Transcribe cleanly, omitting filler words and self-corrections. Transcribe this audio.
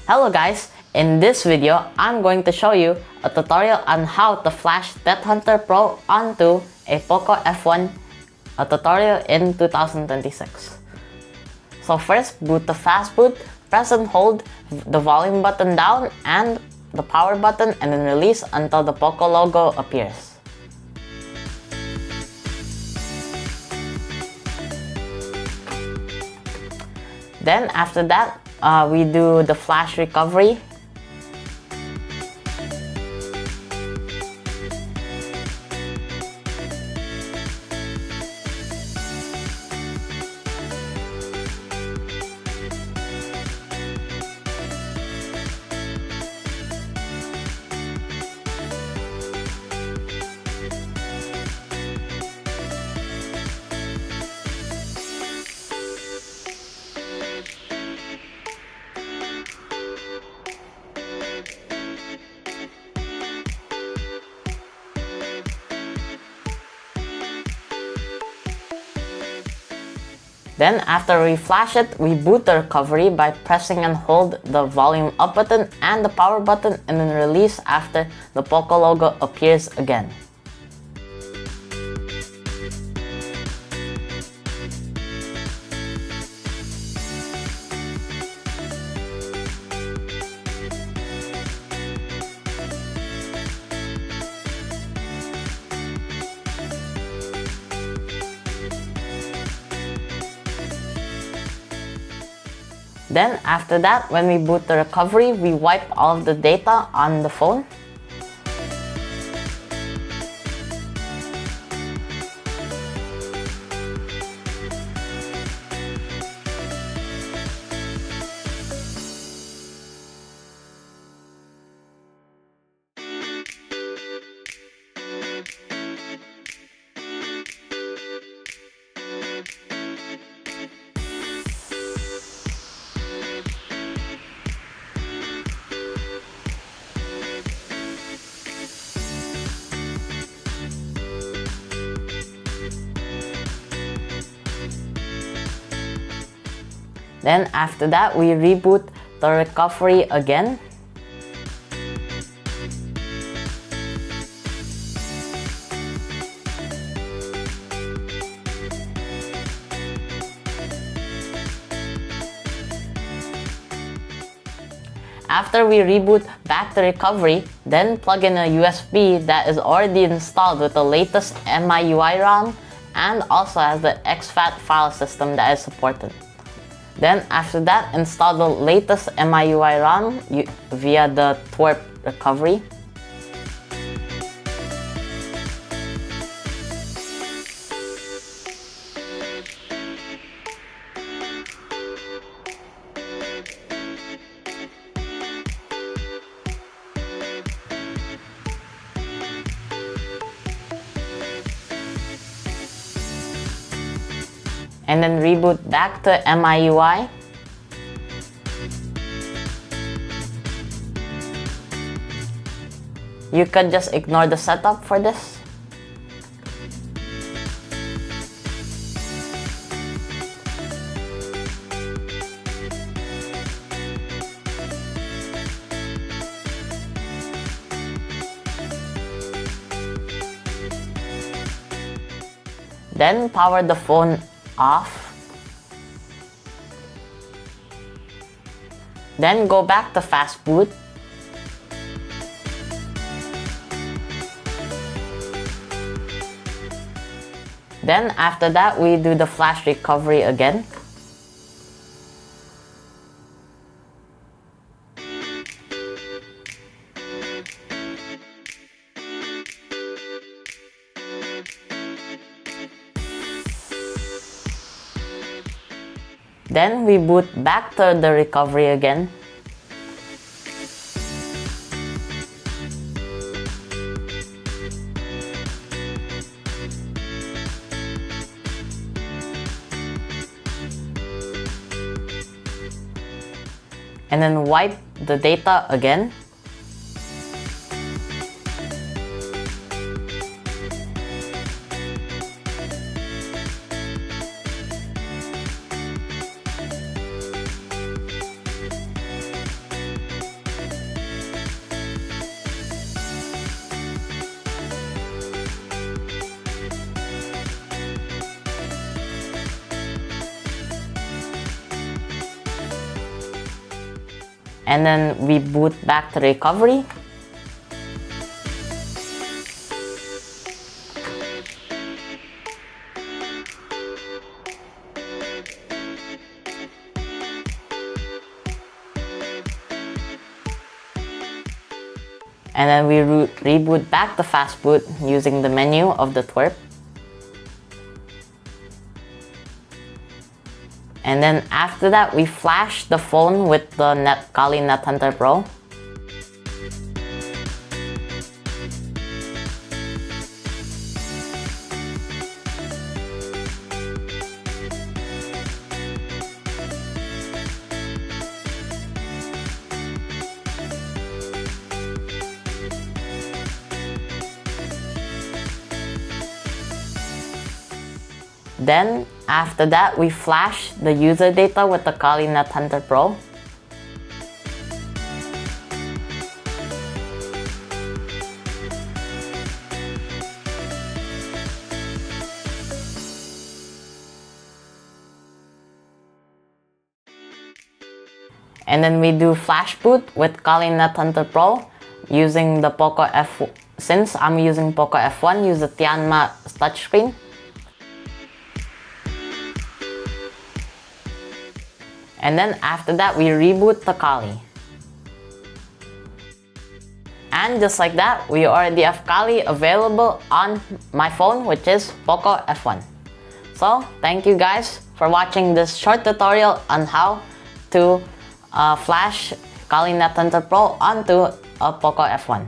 Hello guys, in this video, I'm going to show you a tutorial on how to flash NetHunter Pro onto a Poco F1, a tutorial in 2026. So first, boot to fast boot, press and hold the volume button down and the power button and then release until the Poco logo appears. Then after that, we do the flash recovery. Then after we flash it, we boot the recovery by pressing and hold the volume up button and the power button and then release after the Poco logo appears again. Then after that, when we boot the recovery, we wipe all of the data on the phone. Then after that, we reboot the recovery again. After we reboot back the recovery, then plug in a USB that is already installed with the latest MIUI ROM and also has the exFAT file system that is supported. Then after that, install the latest MIUI ROM via the twerp recovery. And then reboot back to MIUI. You could just ignore the setup for this. Then power the phone off. Then go back to fast boot. Then after that, we do the flash recovery again. Then we boot back to the recovery again. And then wipe the data again. And then we boot back to recovery. And then we reboot back to fast boot using the menu of the twerp. And then after that, we flash the phone with the Kali NetHunter Pro. Then, after that, we flash the user data with the Kali NetHunter Pro. And then we do flash boot with Kali NetHunter Pro using the Poco F. Since I'm using Poco F1, use the Tianma touchscreen. And then after that, we reboot the Kali. And just like that, we already have Kali available on my phone, which is Poco F1. So, thank you guys for watching this short tutorial on how to flash Kali NetHunter Pro onto a Poco F1.